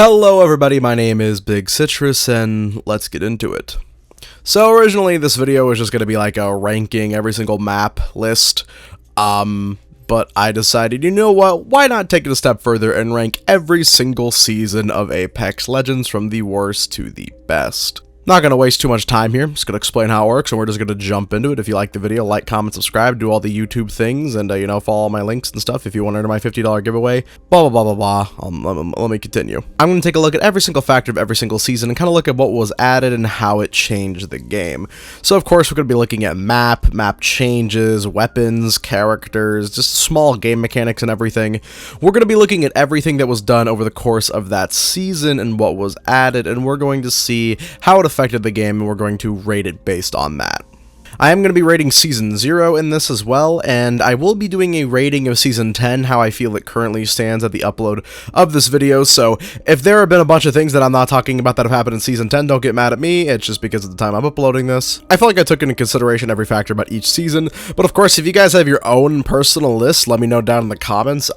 Hello everybody, my name is Big Citrus, and let's get into it. So originally this video was just going to be like a ranking every single map list, but I decided, you know what, why not take it a step further and rank every single season of Apex Legends from the worst to the best. Not going to waste too much time here, just going to explain how it works, and we're just going to jump into it. If you like the video, like, comment, subscribe, do all the YouTube things, and, you know, follow all my links and stuff if you want to enter my $50 giveaway, blah, blah, blah, blah, blah. Let me continue. I'm going to take a look at every single factor of every single season and kind of look at what was added and how it changed the game. So, of course, we're going to be looking at map changes, weapons, characters, just small game mechanics and everything. We're going to be looking at everything that was done over the course of that season and what was added, and we're going to see how it affected the game, and we're going to rate it based on that. I am going to be rating Season 0 in this as well, and I will be doing a rating of Season 10, how I feel it currently stands at the upload of this video, so if there have been a bunch of things that I'm not talking about that have happened in Season 10, don't get mad at me, it's just because of the time I'm uploading this. I feel like I took into consideration every factor about each season, but of course, if you guys have your own personal list, let me know down in the comments.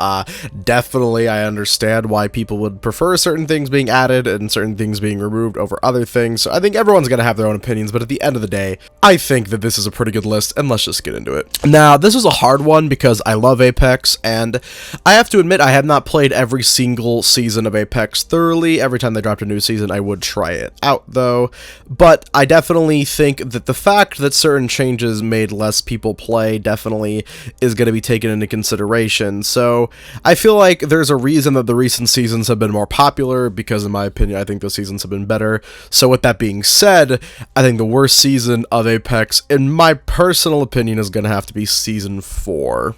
Definitely, I understand why people would prefer certain things being added and certain things being removed over other things, so I think everyone's going to have their own opinions, but at the end of the day, I think that this is a pretty good list, and let's just get into it. Now, this is a hard one because I love Apex, and I have to admit I have not played every single season of Apex thoroughly. Every time they dropped a new season, I would try it out, though, but I definitely think that the fact that certain changes made less people play definitely is going to be taken into consideration, so I feel like there's a reason that the recent seasons have been more popular, because in my opinion, I think those seasons have been better. So with that being said, I think the worst season of Apex, in my personal opinion, is going to have to be Season 4.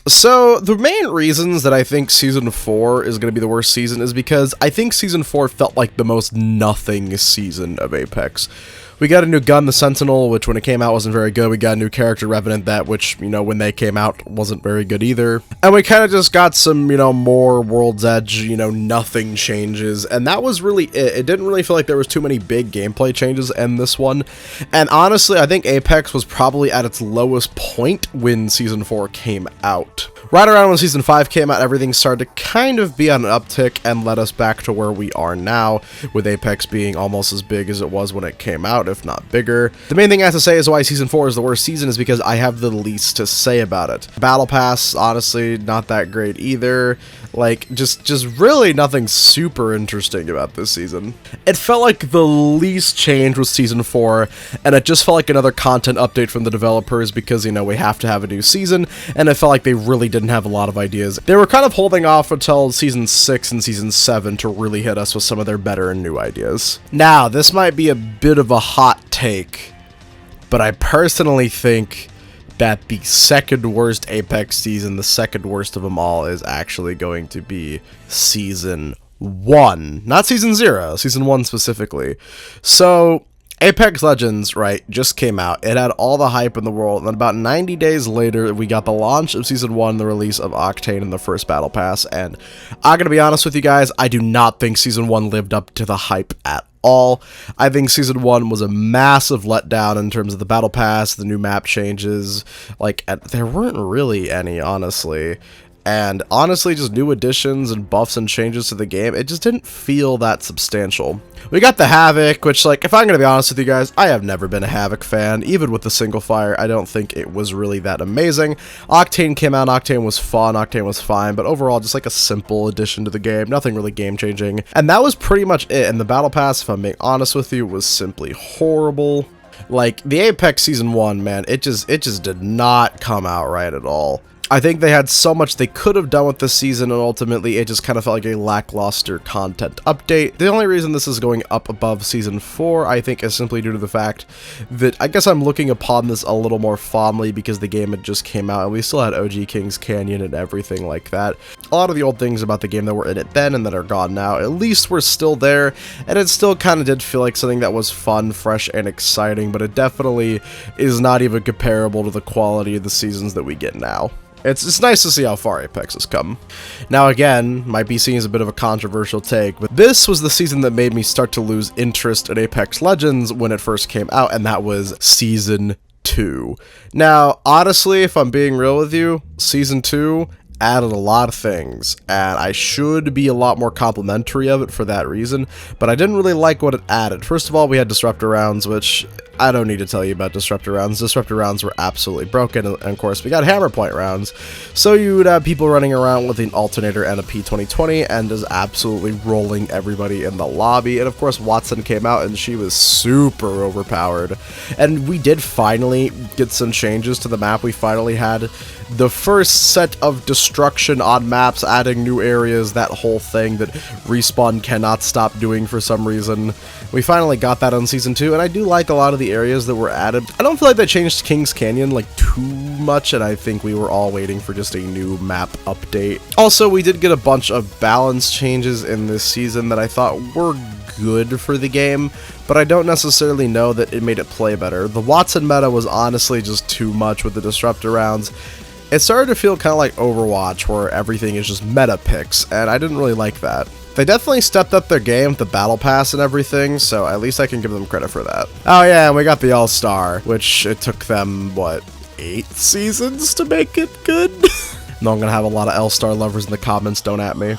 So, the main reasons that I think Season 4 is going to be the worst season is because I think Season 4 felt like the most nothing season of Apex. We got a new gun, the Sentinel, which when it came out wasn't very good. We got a new character, Revenant, that which, you know, when they came out wasn't very good either. And we kind of just got some, you know, more World's Edge, you know, nothing changes. And that was really it. It didn't really feel like there was too many big gameplay changes in this one. And honestly, I think Apex was probably at its lowest point when Season 4 came out. Right around when Season 5 came out, everything started to kind of be on an uptick and led us back to where we are now, with Apex being almost as big as it was when it came out, if not bigger. The main thing I have to say is why Season 4 is the worst season is because I have the least to say about it. Battle Pass, honestly, not that great either. Like, just really nothing super interesting about this season. It felt like the least change was Season 4, and it just felt like another content update from the developers because, you know, we have to have a new season, and it felt like they really didn't have a lot of ideas. They were kind of holding off until Season 6 and Season 7 to really hit us with some of their better and new ideas. Now, this might be a bit of a hot take, but I personally think that the second worst Apex season, the second worst of them all, is actually going to be Season 1. Not Season 0, Season 1 specifically. So, Apex Legends, right, just came out. It had all the hype in the world, and then about 90 days later, we got the launch of Season 1, the release of Octane and the first Battle Pass, and I'm gonna be honest with you guys, I do not think Season 1 lived up to the hype at all. I think Season 1 was a massive letdown in terms of the Battle Pass, the new map changes, like, there weren't really any, honestly. And honestly, just new additions and buffs and changes to the game, it just didn't feel that substantial. We got the Havoc, which, like, if I'm gonna be honest with you guys, I have never been a Havoc fan. Even with the single fire, I don't think it was really that amazing. Octane came out, Octane was fun, Octane was fine, but overall, just like a simple addition to the game, nothing really game-changing. And that was pretty much it, and the Battle Pass, if I'm being honest with you, was simply horrible. Like, the Apex Season 1, man, it just did not come out right at all. I think they had so much they could have done with this season, and ultimately it just kind of felt like a lackluster content update. The only reason this is going up above Season 4, I think, is simply due to the fact that I guess I'm looking upon this a little more fondly because the game had just came out, and we still had OG King's Canyon and everything like that. A lot of the old things about the game that were in it then and that are gone now, at least were still there, and it still kind of did feel like something that was fun, fresh, and exciting, but it definitely is not even comparable to the quality of the seasons that we get now. It's nice to see how far Apex has come. Now again, might be seen as a bit of a controversial take, but this was the season that made me start to lose interest in Apex Legends when it first came out, and that was Season 2. Now, honestly, if I'm being real with you, Season 2 added a lot of things, and I should be a lot more complimentary of it for that reason, but I didn't really like what it added. First of all, we had disruptor rounds, which I don't need to tell you about disruptor rounds. Disruptor rounds were absolutely broken, and of course we got hammer point rounds, so you would have people running around with an alternator and a P2020 and just absolutely rolling everybody in the lobby. And of course Watson came out and she was super overpowered, and we did finally get some changes to the map. We finally had the first set of destruction on maps, adding new areas, that whole thing that Respawn cannot stop doing for some reason. We finally got that on Season 2, and I do like a lot of the areas that were added. I don't feel like they changed Kings Canyon like too much, and I think we were all waiting for just a new map update. Also, we did get a bunch of balance changes in this season that I thought were good for the game, but I don't necessarily know that it made it play better. The Watson meta was honestly just too much with the disruptor rounds. It started to feel kind of like Overwatch, where everything is just meta picks, and I didn't really like that. They definitely stepped up their game with the battle pass and everything, so at least I can give them credit for that. Oh yeah, and we got the All-Star, which it took them, what, 8 seasons to make it good? No, I'm gonna have a lot of All-Star lovers in the comments, don't at me.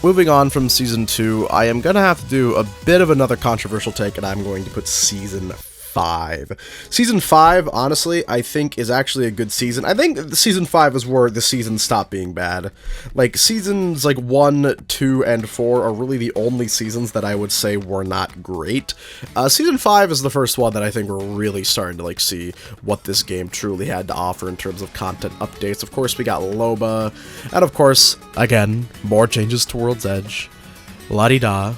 Moving on from Season 2, I am gonna have to do a bit of another controversial take, and I'm going to put Season 5. Season 5, honestly, I think is actually a good season. I think Season 5 is where the seasons stop being bad. Like, seasons like 1, 2, and 4 are really the only seasons that I would say were not great. Season 5 is the first one that I think we're really starting to, like, see what this game truly had to offer in terms of content updates. Of course, we got Loba, and of course, again, more changes to World's Edge. La-di-da.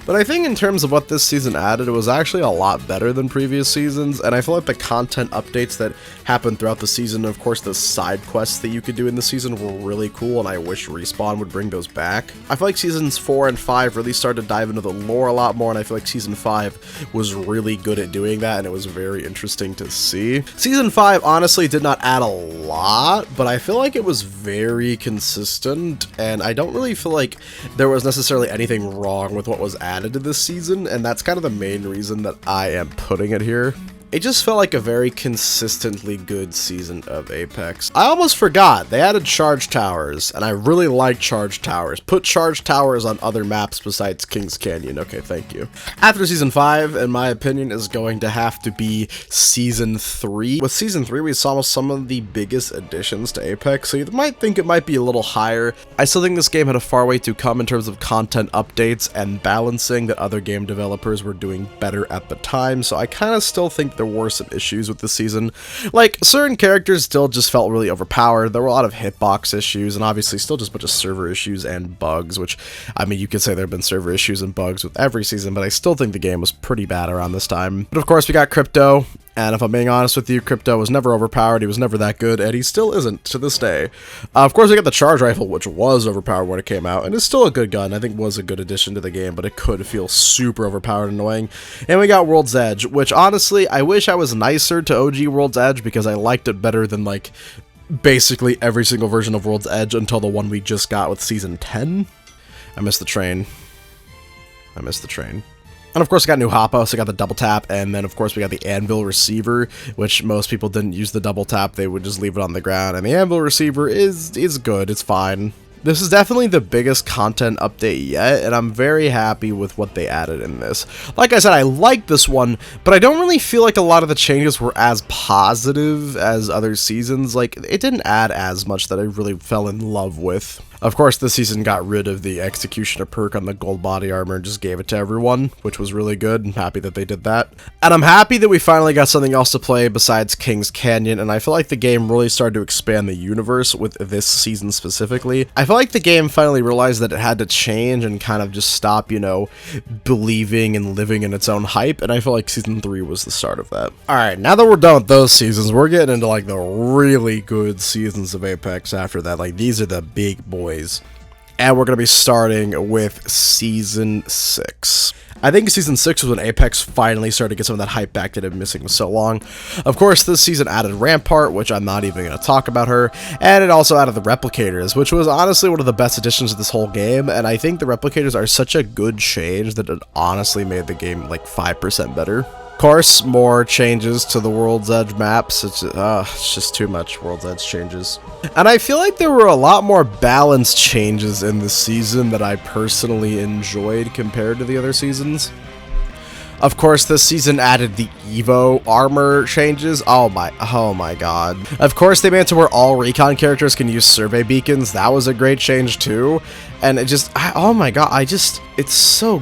But I think in terms of what this season added, it was actually a lot better than previous seasons, and I feel like the content updates that happened throughout the season, and of course the side quests that you could do in the season, were really cool, and I wish Respawn would bring those back. I feel like Seasons 4 and 5 really started to dive into the lore a lot more, and I feel like Season 5 was really good at doing that, and it was very interesting to see. Season 5 honestly did not add a lot, but I feel like it was very consistent, and I don't really feel like there was necessarily anything wrong with what was added to this season, and that's kind of the main reason that I am putting it here. It just felt like a very consistently good season of Apex. I almost forgot, they added charge towers, and I really like charge towers. Put charge towers on other maps besides Kings Canyon. Okay, thank you. After Season 5, in my opinion, is going to have to be Season 3. With Season 3, we saw some of the biggest additions to Apex, so you might think it might be a little higher. I still think this game had a far way to come in terms of content updates and balancing that other game developers were doing better at the time, so I kind of still think there were some issues with this season. Like, certain characters still just felt really overpowered. There were a lot of hitbox issues, and obviously still just a bunch of server issues and bugs, which, I mean, you could say there have been server issues and bugs with every season, but I still think the game was pretty bad around this time. But of course, we got Crypto, and if I'm being honest with you, Crypto was never overpowered, he was never that good, and he still isn't to this day. Of course, we got the Charge Rifle, which was overpowered when it came out, and it's still a good gun. I think was a good addition to the game, but it could feel super overpowered and annoying. And we got World's Edge, which honestly, I wish I was nicer to OG World's Edge, because I liked it better than, like, basically every single version of World's Edge until the one we just got with Season 10. I missed the train. I missed the train. And of course, we got new Hoppa, so we got the double tap, and then of course we got the Anvil receiver, which most people didn't use the double tap, they would just leave it on the ground, and the Anvil receiver is good, it's fine. This is definitely the biggest content update yet, and I'm very happy with what they added in this. Like I said, I like this one, but I don't really feel like a lot of the changes were as positive as other seasons. Like, it didn't add as much that I really fell in love with. Of course, this season got rid of the Executioner perk on the gold body armor and just gave it to everyone, which was really good. I'm happy that they did that. And I'm happy that we finally got something else to play besides Kings Canyon, and I feel like the game really started to expand the universe with this season specifically. I feel like the game finally realized that it had to change and kind of just stop, you know, believing and living in its own hype, and I feel like Season 3 was the start of that. Alright, now that we're done with those seasons, we're getting into, like, the really good seasons of Apex after that. Like, these are the big boys. And we're going to be starting with Season 6. I think Season 6 was when Apex finally started to get some of that hype back that had been missing so long. Of course, this season added Rampart, which I'm not even going to talk about her, and it also added the Replicators, which was honestly one of the best additions to this whole game, and I think the Replicators are such a good change that it honestly made the game like 5% better. Of course, more changes to the World's Edge maps. It's just too much World's Edge changes. And I feel like there were a lot more balanced changes in this season that I personally enjoyed compared to the other seasons. Of course, this season added the Evo armor changes. Oh my god. Of course, they made it to where all recon characters can use survey beacons. That was a great change too. And it just, oh my god, it's so,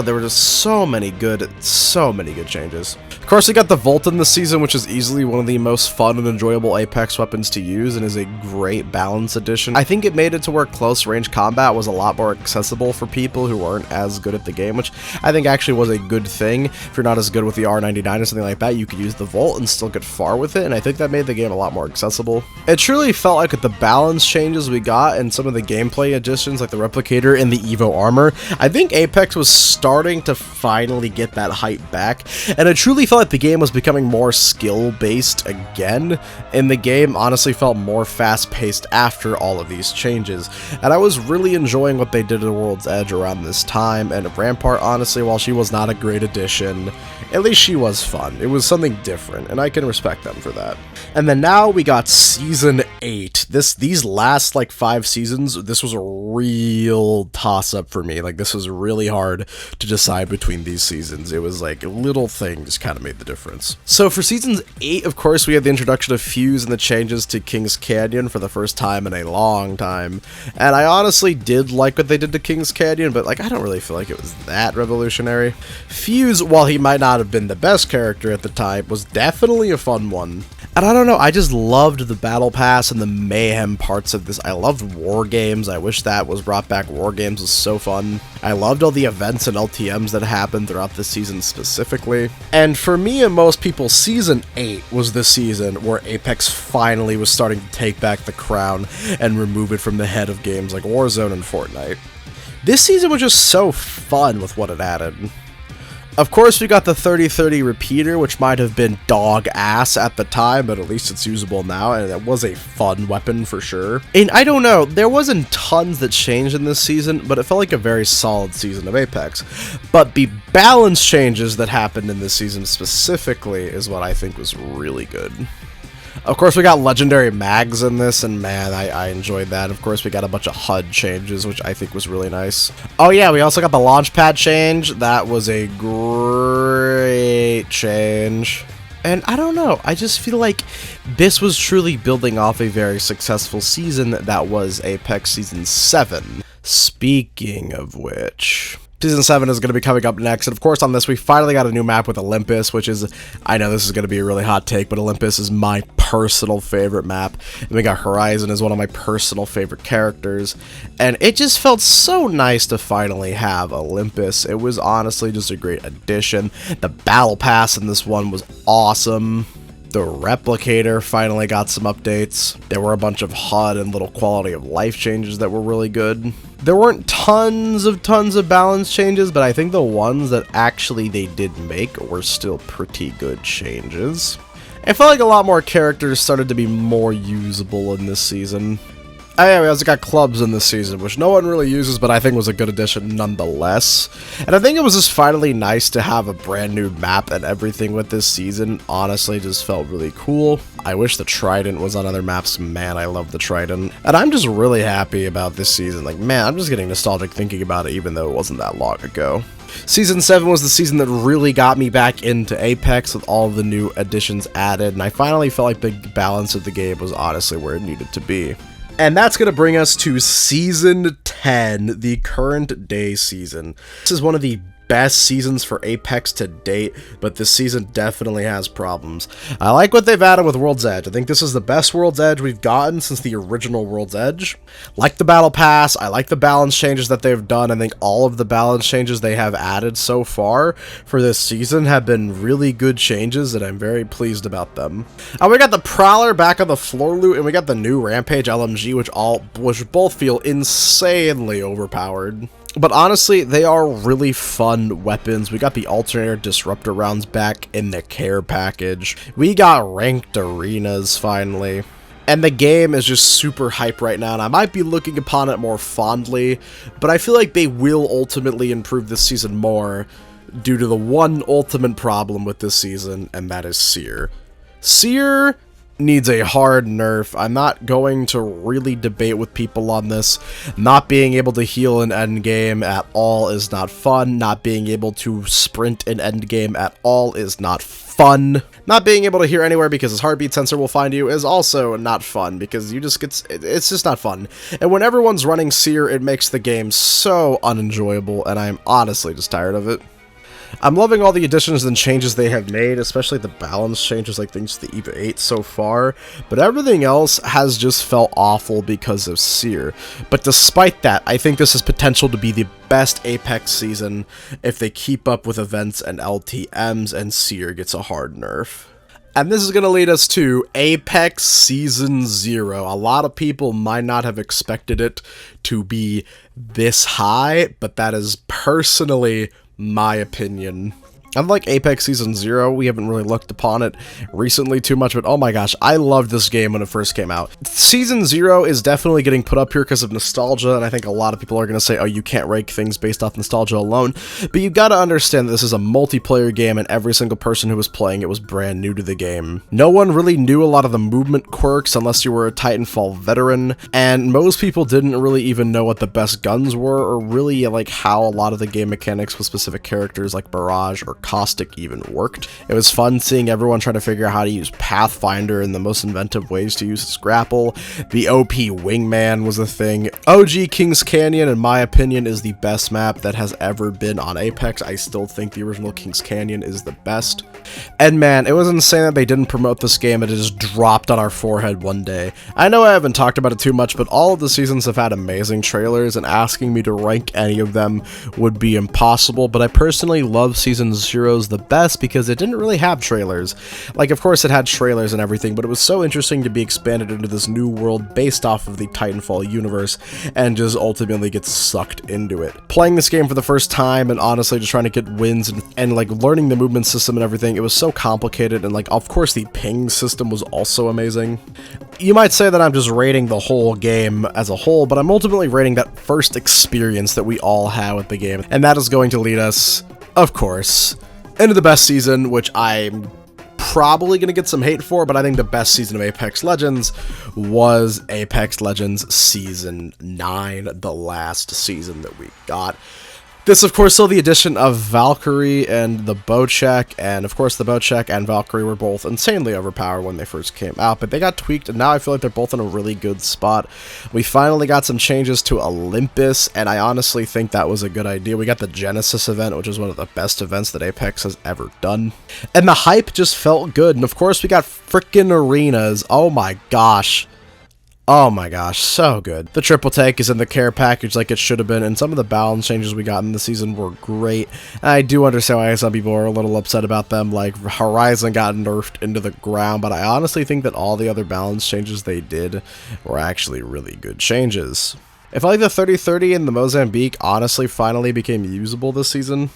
there were just so many good changes. Of course, we got the Volton this season, which is easily one of the most fun and enjoyable Apex weapons to use and is a great balance addition. I think it made it to where close range combat was a lot more accessible for people who aren't as good at the game, which I think actually was a good thing. If you're not as good with the R99 or something like that, you could use the Volt and still get far with it, and I think that made the game a lot more accessible. It truly felt like with the balance changes we got and some of the gameplay additions like the Replicator and the Evo armor, I think Apex was starting to finally get that hype back, and I truly felt like the game was becoming more skill-based again, and the game honestly felt more fast-paced after all of these changes, and I was really enjoying what they did to World's Edge around this time, and Rampart, honestly, while she was not a great addition, at least she was fun. It was something different, and I can respect them for that. And then now we got Season 8. These last, like, 5 seasons, this was a real toss-up for me. Like, this was really hard to decide between these seasons. It was, like, little things kind of made the difference. So for Seasons 8, of course, we had the introduction of Fuse and the changes to King's Canyon for the first time in a long time. And I honestly did like what they did to King's Canyon, but, like, I don't really feel like it was that revolutionary. Fuse, while he might not have been the best character at the time, was definitely a fun one. And I don't know, I just loved the Battle Pass and the mayhem parts of this. I loved War Games. I wish that was brought back. War Games was so fun. I loved all the events and LTMs that happened throughout the season specifically. And for me and most people, Season 8 was the season where Apex finally was starting to take back the crown and remove it from the head of games like Warzone and Fortnite. This season was just so fun with what it added. Of course, we got the 30-30 repeater, which might have been dog ass at the time, but at least it's usable now, and it was a fun weapon for sure. And I don't know, there wasn't tons that changed in this season, but it felt like a very solid season of Apex. But the balance changes that happened in this season specifically is what I think was really good. Of course, we got legendary mags in this, and man, I enjoyed that. Of course, we got a bunch of HUD changes, which I think was really nice. Oh yeah, we also got the launch pad change. That was a great change. And I don't know, I just feel like this was truly building off a very successful season that was Apex Season 7. Speaking of which, Season 7 is going to be coming up next, and of course on this we finally got a new map with Olympus, which is, I know this is going to be a really hot take, but Olympus is my personal favorite map, and we got Horizon as one of my personal favorite characters, and it just felt so nice to finally have Olympus. It was honestly just a great addition. The Battle Pass in this one was awesome. The Replicator finally got some updates. There were a bunch of HUD and little quality of life changes that were really good. There weren't tons of balance changes, but I think the ones that actually they did make were still pretty good changes. I felt like a lot more characters started to be more usable in this season. Oh yeah, we also got clubs in this season, which no one really uses, but I think was a good addition nonetheless. And I think it was just finally nice to have a brand new map and everything with this season. Honestly, just felt really cool. I wish the Trident was on other maps. Man, I love the Trident. And I'm just really happy about this season. Like, man, I'm just getting nostalgic thinking about it, even though it wasn't that long ago. Season 7 was the season that really got me back into Apex with all the new additions added, and I finally felt like the balance of the game was honestly where it needed to be. And that's going to bring us to Season 10, the current day season. This is one of the best seasons for Apex to date, but this season definitely has problems. I like what they've added with World's Edge. I think this is the best World's Edge we've gotten since the original World's Edge. Like the Battle Pass, I like the balance changes that they've done. I think all of the balance changes they have added so far for this season have been really good changes, and I'm very pleased about them. We got the Prowler back on the floor loot, and we got the new Rampage LMG, which both feel insanely overpowered. But honestly, they are really fun weapons. We got the Alternator Disruptor rounds back in the care package. We got ranked arenas finally. And the game is just super hype right now, and I might be looking upon it more fondly, but I feel like they will ultimately improve this season more. due to the one ultimate problem with this season, and that is Seer. Seer needs a hard nerf. I'm not going to really debate with people on this. Not being able to heal in endgame at all is not fun. Not being able to sprint in endgame at all is not fun. Not being able to hear anywhere because his heartbeat sensor will find you is also not fun, because you just it's just not fun. And when everyone's running Seer, it makes the game so unenjoyable, and I'm honestly just tired of it. I'm loving all the additions and changes they have made, especially the balance changes, like thanks to the EVA 8 so far, but everything else has just felt awful because of Seer. But despite that, I think this has potential to be the best Apex season if they keep up with events and LTMs and Seer gets a hard nerf. And this is going to lead us to Apex Season 0. A lot of people might not have expected it to be this high, but that is personally my opinion. Unlike Apex Season 0, we haven't really looked upon it recently too much, but oh my gosh, I loved this game when it first came out. Season 0 is definitely getting put up here because of nostalgia, and I think a lot of people are going to say, oh, you can't rank things based off nostalgia alone, but you gotta understand that this is a multiplayer game, and every single person who was playing it was brand new to the game. No one really knew a lot of the movement quirks unless you were a Titanfall veteran, and most people didn't really even know what the best guns were, or really like how a lot of the game mechanics with specific characters like Barrage or Caustic even worked. It was fun seeing everyone try to figure out how to use Pathfinder and the most inventive ways to use his grapple. The OP Wingman was a thing. OG Kings Canyon, in my opinion, is the best map that has ever been on Apex. I still think the original Kings Canyon is the best. And man, it was insane that they didn't promote this game and it just dropped on our forehead one day. I know I haven't talked about it too much, but all of the seasons have had amazing trailers, and asking me to rank any of them would be impossible, but I personally love Season 0's the best because it didn't really have trailers. Like, of course it had trailers and everything, but it was so interesting to be expanded into this new world based off of the Titanfall universe and just ultimately get sucked into it. Playing this game for the first time and honestly just trying to get wins and like learning the movement system and everything, it was so complicated, and like of course the ping system was also amazing. You might say that I'm just rating the whole game as a whole, but I'm ultimately rating that first experience that we all had with the game, and that is going to lead us, of course, into the best season, which I'm probably going to get some hate for, but I think the best season of Apex Legends was Apex Legends Season 9, the last season that we got. This, of course, saw the addition of Valkyrie and the Bocek, and of course the Bocek and Valkyrie were both insanely overpowered when they first came out, but they got tweaked, and now I feel like they're both in a really good spot. We finally got some changes to Olympus, and I honestly think that was a good idea. We got the Genesis event, which is one of the best events that Apex has ever done, and the hype just felt good, and of course we got frickin' arenas. Oh my gosh. Oh my gosh, so good. The triple take is in the care package like it should have been, and some of the balance changes we got in the season were great. And I do understand why some people are a little upset about them, like Horizon got nerfed into the ground, but I honestly think that all the other balance changes they did were actually really good changes. I feel like the 30-30 and the Mozambique honestly finally became usable this season.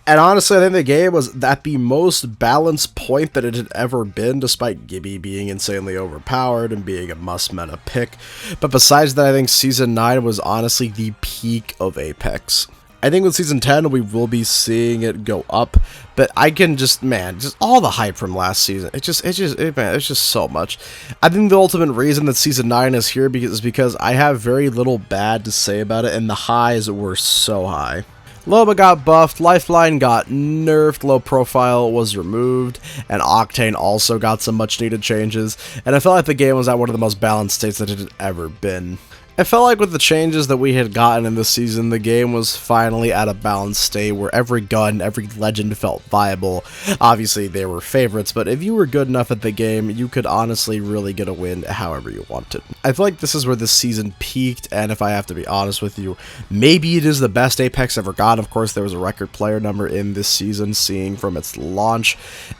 And honestly, I think the game was at the most balanced point that it had ever been, despite Gibby being insanely overpowered and being a must-meta pick. But besides that, I think Season 9 was honestly the peak of Apex. I think with Season 10, we will be seeing it go up, but I can just, man, just all the hype from last season, it's just so much. I think the ultimate reason that Season 9 is here is because I have very little bad to say about it, and the highs were so high. Loba got buffed, Lifeline got nerfed, Low Profile was removed, and Octane also got some much needed changes, and I felt like the game was at one of the most balanced states that it had ever been. I felt like with the changes that we had gotten in this season, the game was finally at a balanced state where every gun, every legend felt viable. Obviously, they were favorites, but if you were good enough at the game, you could honestly really get a win however you wanted. I feel like this is where this season peaked, and if I have to be honest with you, maybe it is the best Apex ever got. Of course, there was a record player number in this season, seeing from its launch,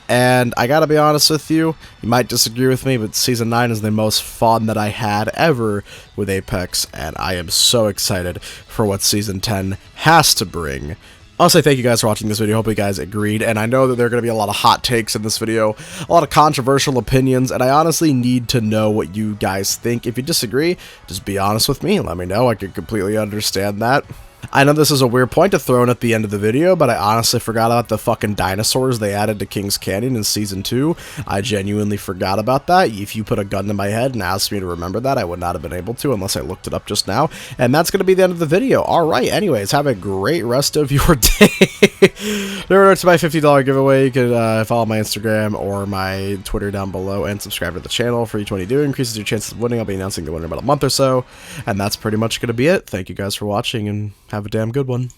and I gotta be honest with you, you might disagree with me, but Season 9 is the most fun that I had ever with Apex, and I am so excited for what Season 10 has to bring. I'll say thank you guys for watching this video. Hope you guys agreed, and I know that there are going to be a lot of hot takes in this video, a lot of controversial opinions, and I honestly need to know what you guys think. If you disagree, just be honest with me and let me know. I can completely understand that. I know this is a weird point to throw in at the end of the video, but I honestly forgot about the fucking dinosaurs they added to King's Canyon in Season 2. I genuinely forgot about that. If you put a gun to my head and asked me to remember that, I would not have been able to unless I looked it up just now. And that's going to be the end of the video. Alright, anyways, have a great rest of your day. Remember, it's my $50 giveaway. You can follow my Instagram or my Twitter down below and subscribe to the channel. For each one you do, increases your chances of winning. I'll be announcing the winner in about a month or so. And that's pretty much going to be it. Thank you guys for watching, and have a damn good one.